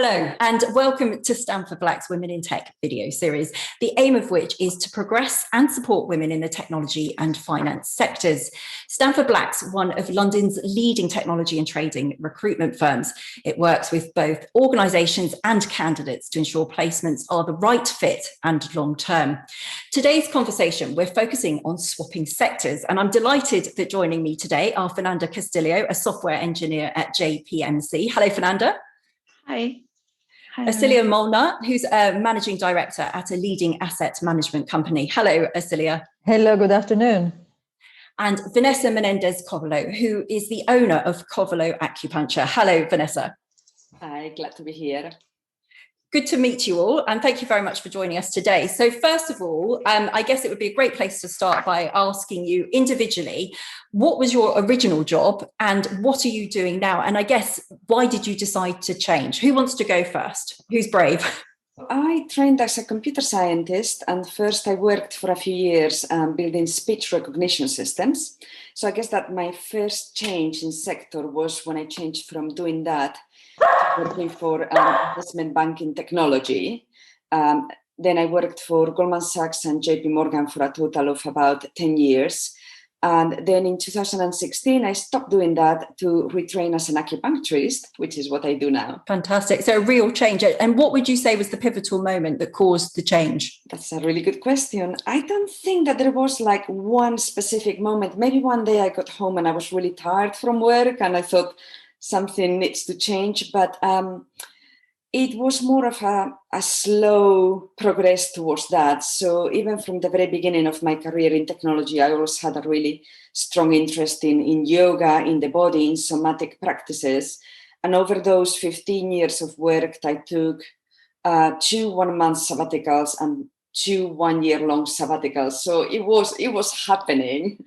Hello, and welcome to Stanford Black's Women in Tech video series, the aim of which is to progress and support women in the technology and finance sectors. Stanford Black's one of London's leading technology and trading recruitment firms. It works with both organisations and candidates to ensure placements are the right fit and long-term. Today's conversation, we're focusing on swapping sectors, and I'm delighted that joining me today are Fernanda Castillo, a software engineer at JPMC. Hello, Fernanda. Hi. Acilia Molnar, who's a managing director at a leading asset management company. Hello, Acilia. Hello, good afternoon. And Vanessa Menendez-Covelo, who is the owner of Covelo Acupuncture. Hello, Vanessa. Hi, glad to be here. Good to meet you all, and thank you very much for joining us today. So first of all, I guess it would be a great place to start by asking you individually, what was your original job and what are you doing now? And I guess, why did you decide to change? Who wants to go first? Who's brave? I trained as a computer scientist, and first I worked for a few years building speech recognition systems. So I guess that my first change in sector was when I changed from doing that to working for investment banking technology. Then I worked for Goldman Sachs and JP Morgan for a total of about 10 years. And then in 2016, I stopped doing that to retrain as an acupuncturist, which is what I do now. Fantastic. So a real change. And what would you say was the pivotal moment that caused the change? That's a really good question. I don't think that there was like one specific moment. Maybe one day I got home and I was really tired from work and I thought something needs to change. But it was more of a slow progress towards that. So even from the very beginning of my career in technology, I always had a really strong interest in yoga, in the body, in somatic practices. And over those 15 years of work, I took 2 1-month sabbaticals and 2 1-year-long sabbaticals. So it was happening.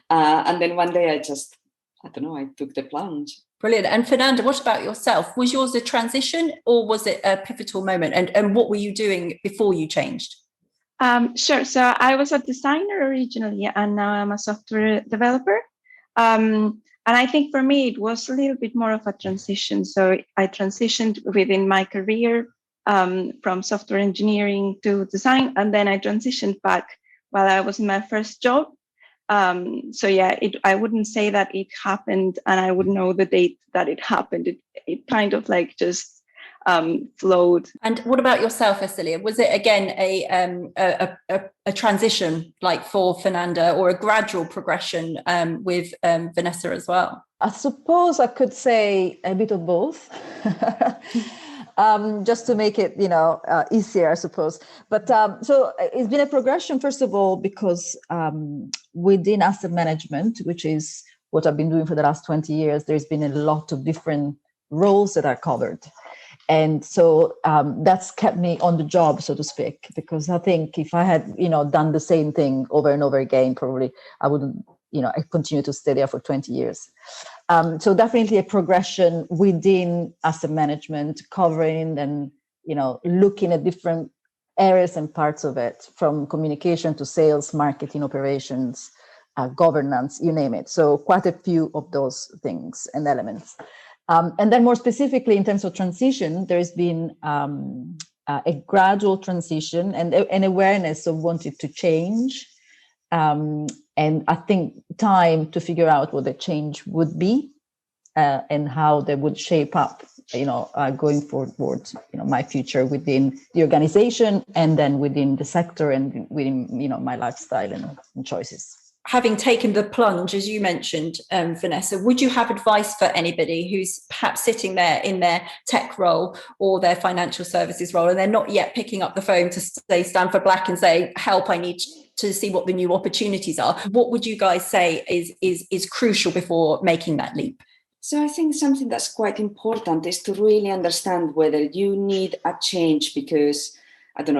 And then one day I took the plunge. Brilliant. And Fernanda, what about yourself? Was yours a transition or was it a pivotal moment? And what were you doing before you changed? Sure. So I was a designer originally, and now I'm a software developer. And I think for me, it was a little bit more of a transition. So I transitioned within my career from software engineering to design, and then I transitioned back while I was in my first job. I wouldn't say that it happened and I would know the date that it happened. It kind of like just flowed. And what about yourself, Acilia? Was it again a transition like for Fernanda, or a gradual progression with Vanessa as well? I suppose I could say a bit of both. Just to make it, easier, I suppose. But so it's been a progression, first of all, because within asset management, which is what I've been doing for the last 20 years, there's been a lot of different roles that are covered. And so that's kept me on the job, so to speak, because I think if I had, done the same thing over and over again, probably I wouldn't, I continue to stay there for 20 years. So definitely a progression within asset management, covering and, looking at different areas and parts of it, from communication to sales, marketing, operations, governance, you name it. So quite a few of those things and elements. And then more specifically, in terms of transition, there's been a gradual transition and an awareness of wanting to change. And I think time to figure out what the change would be and how they would shape up, going forward, my future within the organization and then within the sector and within, my lifestyle and choices. Having taken the plunge, as you mentioned, Vanessa, would you have advice for anybody who's perhaps sitting there in their tech role or their financial services role and they're not yet picking up the phone to say Stanford Black and say, help, I need to see what the new opportunities are? What would you guys say is crucial before making that leap? So I think something that's quite important is to really understand whether you need a change because,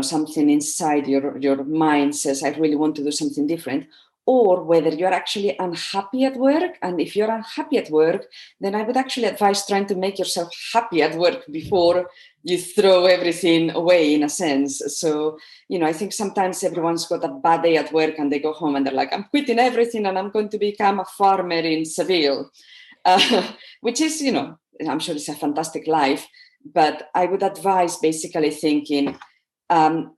something inside your mind says, I really want to do something different, or whether you're actually unhappy at work. And if you're unhappy at work, then I would actually advise trying to make yourself happy at work before you throw everything away, in a sense. So, I think sometimes everyone's got a bad day at work and they go home and they're like, I'm quitting everything and I'm going to become a farmer in Seville, which is, I'm sure it's a fantastic life. but I would advise basically thinking,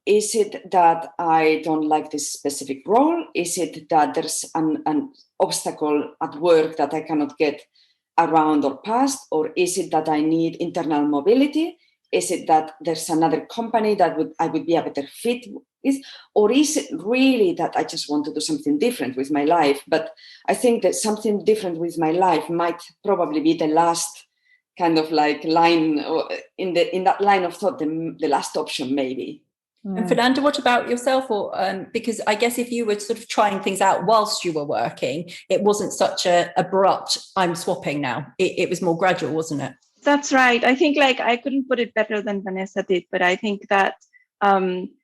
is it that I don't like this specific role? Is it that there's an obstacle at work that I cannot get around or past? Or is it that I need internal mobility? Is it that there's another company that I would be a better fit with? Or is it really that I just want to do something different with my life? But I think that something different with my life might probably be the last kind of like line, or in that line of thought, the last option maybe. And Fernanda, what about yourself? Or because I guess if you were sort of trying things out whilst you were working, it wasn't such a abrupt, I'm swapping now. It was more gradual, wasn't it? That's right. I think like I couldn't put it better than Vanessa did, but I think that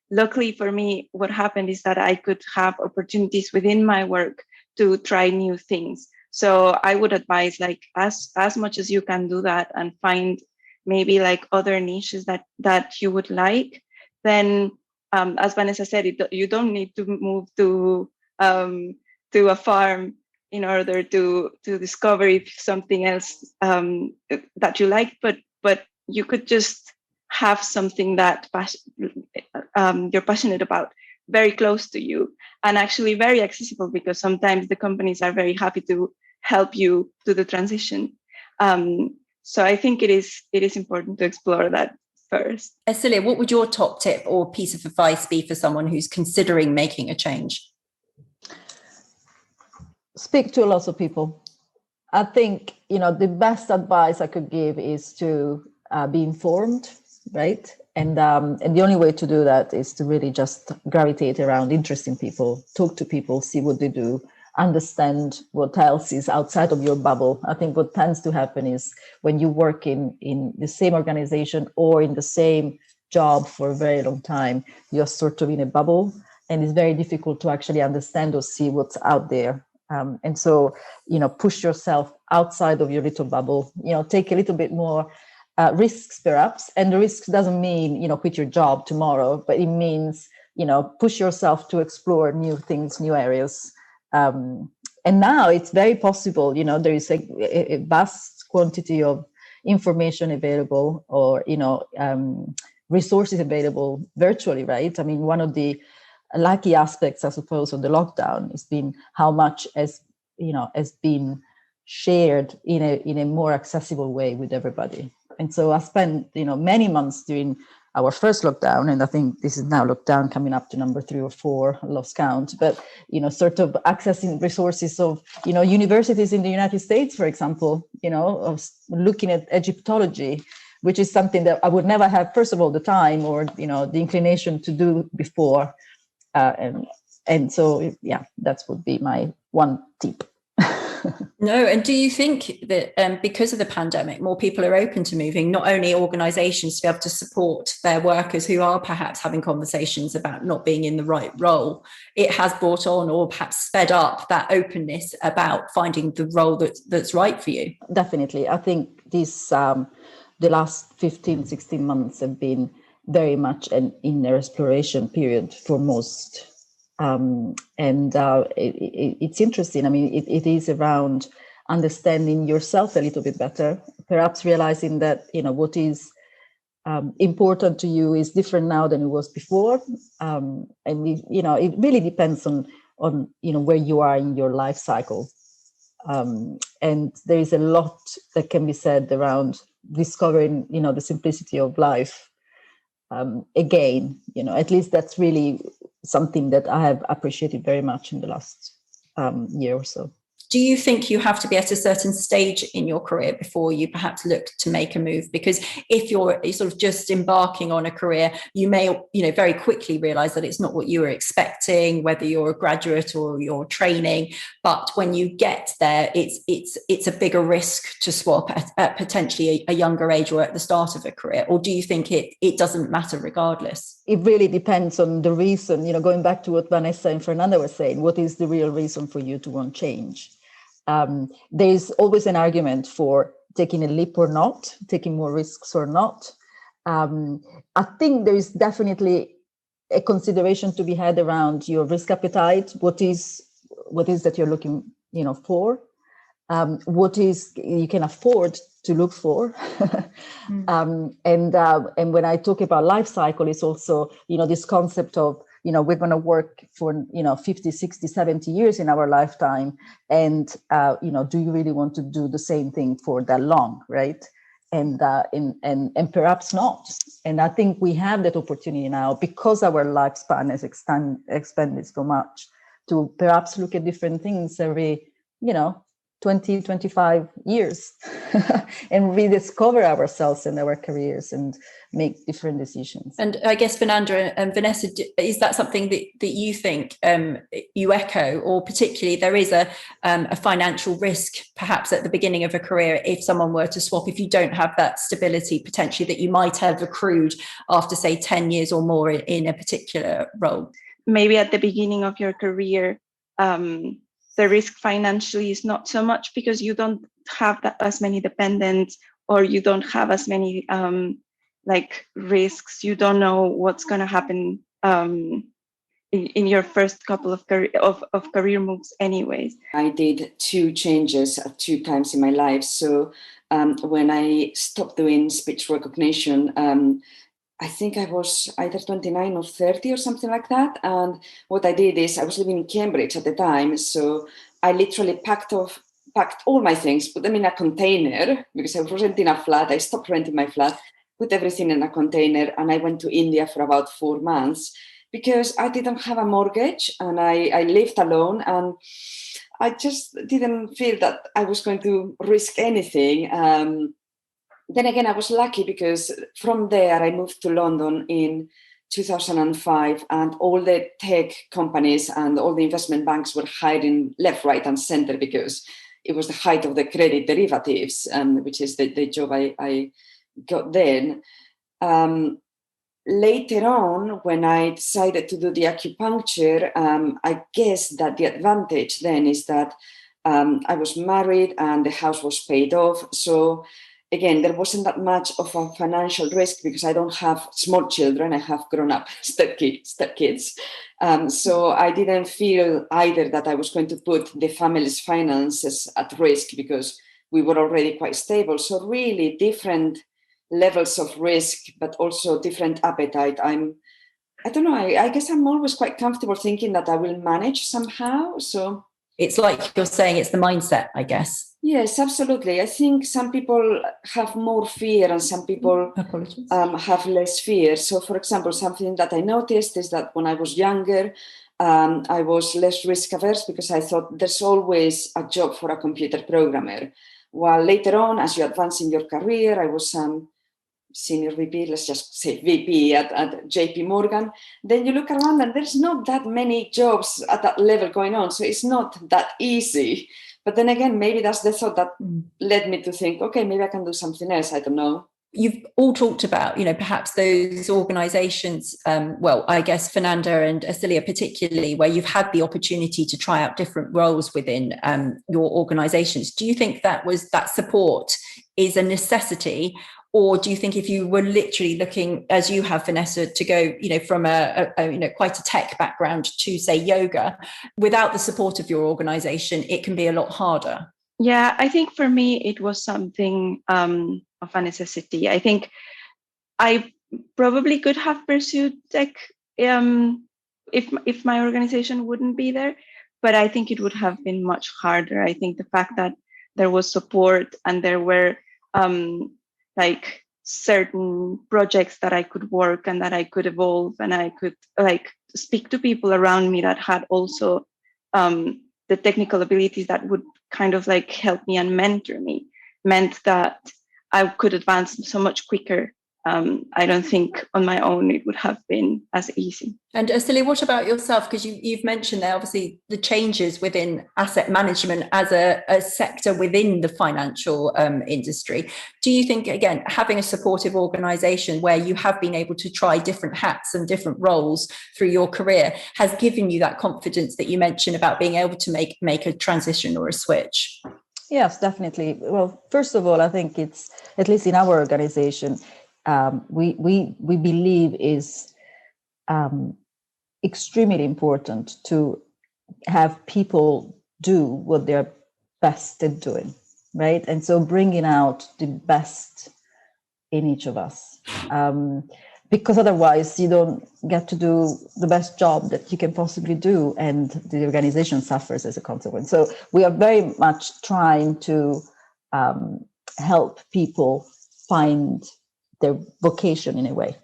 luckily for me, what happened is that I could have opportunities within my work to try new things. So I would advise like as much as you can do that and find maybe like other niches that you would like. Then as Vanessa said, you don't need to move to a farm in order to discover if something else that you like, but you could just have something that you're passionate about very close to you and actually very accessible, because sometimes the companies are very happy to help you do the transition. So I think it is important to explore that first. Cecilia, what would your top tip or piece of advice be for someone who's considering making a change? Speak to lots of people. I think, the best advice I could give is to be informed, right? And the only way to do that is to really just gravitate around interesting people, talk to people, see what they do, understand what else is outside of your bubble. I think what tends to happen is when you work in the same organization or in the same job for a very long time, you're sort of in a bubble, and it's very difficult to actually understand or see what's out there. And so, push yourself outside of your little bubble, take a little bit more risks perhaps. And the risks doesn't mean, quit your job tomorrow, but it means, push yourself to explore new things, new areas. And now it's very possible, there is a vast quantity of information available, or, resources available virtually, right? I mean, one of the lucky aspects, I suppose, of the lockdown has been how much has been shared in a more accessible way with everybody. And so I spent, many months during our first lockdown, and I think this is now lockdown coming up to number 3 or 4, I lost count, but, sort of accessing resources of, universities in the United States, for example, of looking at Egyptology, which is something that I would never have, first of all, the time or, the inclination to do before. And so, yeah, that would be my one tip. No, and do you think that because of the pandemic, more people are open to moving, not only organisations to be able to support their workers who are perhaps having conversations about not being in the right role, it has brought on or perhaps sped up that openness about finding the role that's right for you? Definitely. I think this the last 15, 16 months have been very much an inner exploration period for most. It's interesting. I mean, it is around understanding yourself a little bit better, perhaps realizing that, what is important to you is different now than it was before. It really depends on where you are in your life cycle. And there is a lot that can be said around discovering, the simplicity of life. Again, at least that's really something that I have appreciated very much in the last year or so. Do you think you have to be at a certain stage in your career before you perhaps look to make a move? Because if you're sort of just embarking on a career, you may, very quickly realize that it's not what you were expecting, whether you're a graduate or you're training. But when you get there, it's a bigger risk to swap at potentially a younger age or at the start of a career. Or do you think it doesn't matter regardless? It really depends on the reason, going back to what Vanessa and Fernanda were saying, what is the real reason for you to want change? There's always an argument for taking a leap or not, taking more risks or not. I think there is definitely a consideration to be had around your risk appetite. What is that you're looking, for? What is you can afford to look for. And when I talk about life cycle, it's also, this concept of, we're going to work for, 50, 60, 70 years in our lifetime. And, do you really want to do the same thing for that long, right? And perhaps not. And I think we have that opportunity now, because our lifespan has expanded so much, to perhaps look at different things every, 20, 25 years and rediscover ourselves and our careers and make different decisions. And I guess Fernanda and Vanessa, is that something that you think you echo, or particularly there is a financial risk perhaps at the beginning of a career if someone were to swap, if you don't have that stability potentially that you might have accrued after, say, 10 years or more in a particular role? Maybe at the beginning of your career, the risk financially is not so much, because you don't have as many dependents, or you don't have as many risks. You don't know what's going to happen in your first couple of career moves anyways. I did 2 changes at 2 times in my life. So when I stopped doing speech recognition, I think I was either 29 or 30 or something like that. And what I did is, I was living in Cambridge at the time. So I literally packed all my things, put them in a container, because I was renting a flat. I stopped renting my flat, put everything in a container, and I went to India for about 4 months, because I didn't have a mortgage and I lived alone, and I just didn't feel that I was going to risk anything. Then again, I was lucky, because from there I moved to London in 2005, and all the tech companies and all the investment banks were hiring left, right, and center, because it was the height of the credit derivatives, which is the job I got then. Later on, when I decided to do the acupuncture, I guess that the advantage then is that I was married and the house was paid off. So again, there wasn't that much of a financial risk, because I don't have small children. I have grown-up stepkids. So I didn't feel either that I was going to put the family's finances at risk, because we were already quite stable. So really different levels of risk, but also different appetite. I don't know, I guess I'm always quite comfortable thinking that I will manage somehow. So it's like you're saying, it's the mindset, I guess. Yes, absolutely. I think some people have more fear and some people have less fear. So, for example, something that I noticed is that when I was younger, I was less risk averse, because I thought there's always a job for a computer programmer. While later on, as you advance in your career, I was senior VP, let's just say VP at JP Morgan. Then you look around and there's not that many jobs at that level going on. So it's not that easy. But then again, maybe that's the thought that led me to think, okay, maybe I can do something else. I don't know. You've all talked about, perhaps those organizations, well, I guess Fernanda and Acilia particularly, where you've had the opportunity to try out different roles within your organizations. Do you think that support is a necessity? Or do you think if you were literally looking, as you have, Vanessa, to go, from a quite a tech background to, say, yoga, without the support of your organization, it can be a lot harder? Yeah, I think for me, it was something of a necessity. I think I probably could have pursued tech if my organization wouldn't be there, but I think it would have been much harder. I think the fact that there was support and there were certain projects that I could work and that I could evolve, and I could speak to people around me that had also the technical abilities that would kind of help me and mentor me, meant that I could advance so much quicker. I don't think on my own it would have been as easy. And Acilia, what about yourself? Because you've mentioned there, obviously, the changes within asset management as a sector within the financial industry. Do you think, again, having a supportive organisation where you have been able to try different hats and different roles through your career has given you that confidence that you mentioned about being able to make a transition or a switch? Yes, definitely. Well, first of all, I think it's, at least in our organization, we believe is extremely important to have people do what they're best at doing. right? And so bringing out the best in each of us. Because otherwise you don't get to do the best job that you can possibly do, and the organization suffers as a consequence. So we are very much trying to help people find their vocation in a way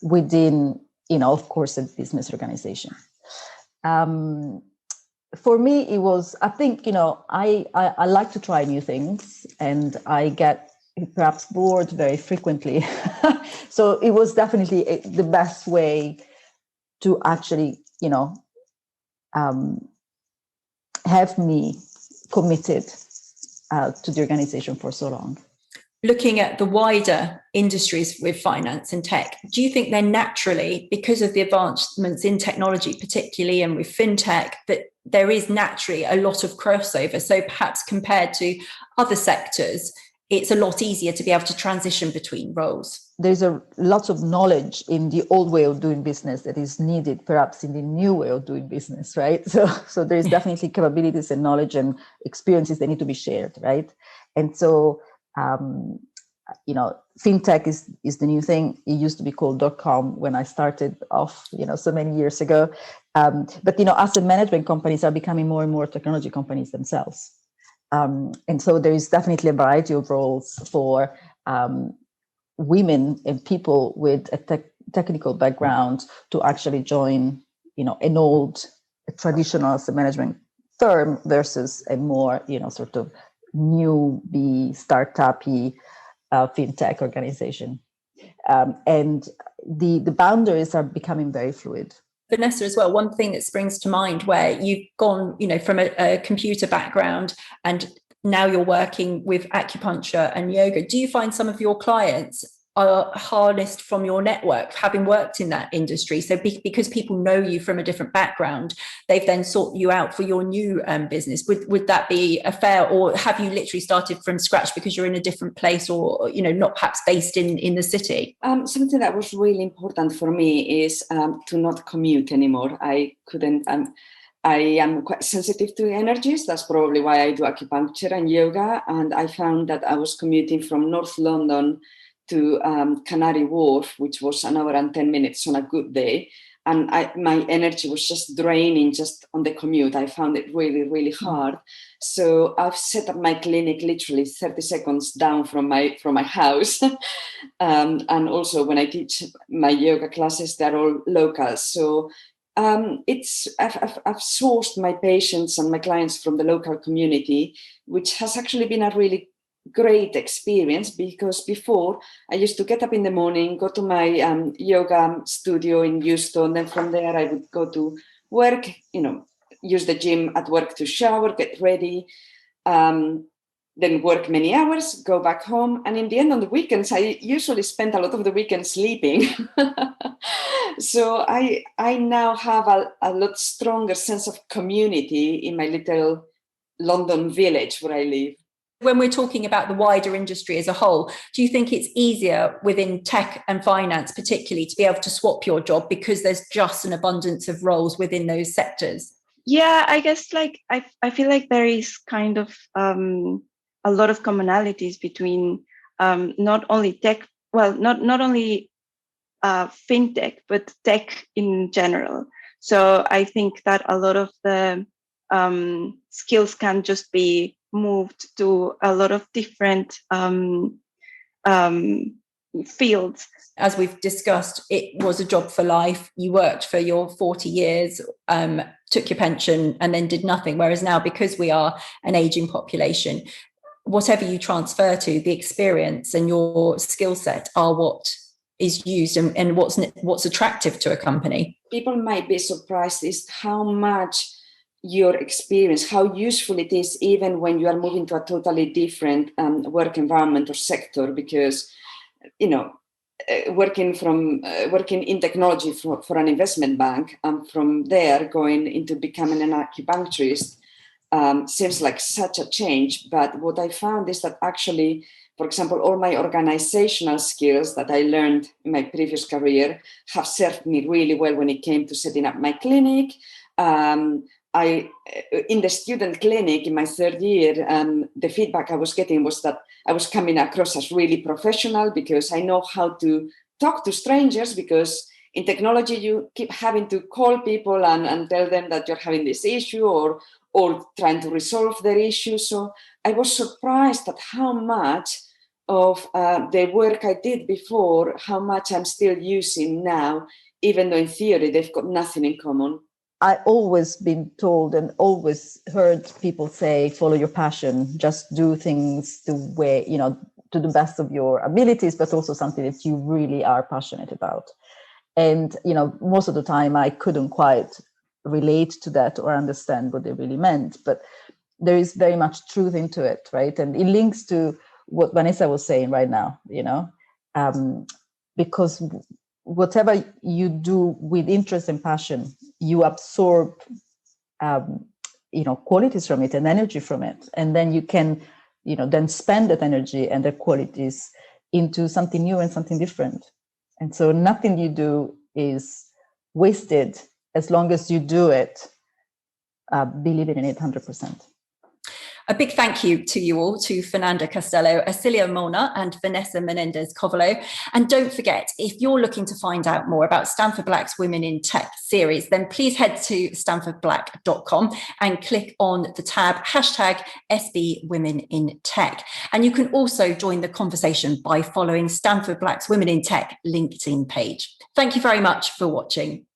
within, of course, a business organization. For me, it was, I think, I like to try new things, and I get perhaps bored very frequently. So it was definitely the best way to actually, have me committed to the organization for so long. Looking at the wider industries with finance and tech, do you think they're naturally, because of the advancements in technology, particularly and with fintech, that there is naturally a lot of crossover? So perhaps compared to other sectors, it's a lot easier to be able to transition between roles. There's a lot of knowledge in the old way of doing business that is needed perhaps in the new way of doing business, right? So there's definitely capabilities and knowledge and experiences that need to be shared, right? And so fintech is the new thing. It used to be called .com when I started off, so many years ago. But asset management companies are becoming more and more technology companies themselves. And so there is definitely a variety of roles for women and people with a technical background to actually join, an old traditional asset management firm versus a more, sort of newbie, startup-y fintech organization. And the boundaries are becoming very fluid. Vanessa, as well, one thing that springs to mind where you've gone, from a computer background and now you're working with acupuncture and yoga. Do you find some of your clients are harnessed from your network, having worked in that industry? So because people know you from a different background, they've then sought you out for your new business. Would that be a fair, or have you literally started from scratch because you're in a different place, or not perhaps based in the city? Something that was really important for me is to not commute anymore. I am quite sensitive to energies. That's probably why I do acupuncture and yoga. And I found that I was commuting from North London to Canary Wharf, which was an hour and 10 minutes on a good day. And my energy was just draining just on the commute. I found it really, really hard. So I've set up my clinic literally 30 seconds down from my house. And also when I teach my yoga classes, they're all local. So I've sourced my patients and my clients from the local community, which has actually been a really great experience, because before I used to get up in the morning, go to my yoga studio in Houston, then from there I would go to work, use the gym at work to shower, get ready, then work many hours, go back home, and in the end on the weekends I usually spend a lot of the weekend sleeping. So I now have a lot stronger sense of community in my little London village where I live. When we're talking about the wider industry as a whole, do you think it's easier within tech and finance particularly to be able to swap your job because there's just an abundance of roles within those sectors? Yeah, I guess I feel like there is kind of a lot of commonalities between not only tech, not only fintech, but tech in general. So I think that a lot of the skills can just be moved to a lot of different fields. As we've discussed, it was a job for life. You worked for your 40 years, took your pension and then did nothing. Whereas now, because we are an aging population, whatever you transfer to, the experience and your skill set are what is used and what's attractive to a company. People might be surprised is how much your experience, how useful it is even when you are moving to a totally different work environment or sector, because working in technology for an investment bank and from there going into becoming an acupuncturist seems like such a change. But what I found is that actually, for example, all my organizational skills that I learned in my previous career have served me really well when it came to setting up my clinic, in the student clinic in my third year, the feedback I was getting was that I was coming across as really professional because I know how to talk to strangers, because in technology you keep having to call people and tell them that you're having this issue or trying to resolve their issue. So I was surprised at how much of the work I did before, how much I'm still using now, even though in theory they've got nothing in common. I always been told and always heard people say, follow your passion, just do things the way, to the best of your abilities, but also something that you really are passionate about. And, most of the time I couldn't quite relate to that or understand what they really meant, but there is very much truth into it, right? And it links to what Vanessa was saying right now, because whatever you do with interest and passion, you absorb, qualities from it and energy from it. And then you can, then spend that energy and the qualities into something new and something different. And so nothing you do is wasted as long as you do it, believing in it 100%. A big thank you to you all, to Fernanda Costello, Acilia Molnar and Vanessa Menendez-Covolo. And don't forget, if you're looking to find out more about Stanford Black's Women in Tech series, then please head to stanfordblack.com and click on the tab #SB Women in Tech. And you can also join the conversation by following Stanford Black's Women in Tech LinkedIn page. Thank you very much for watching.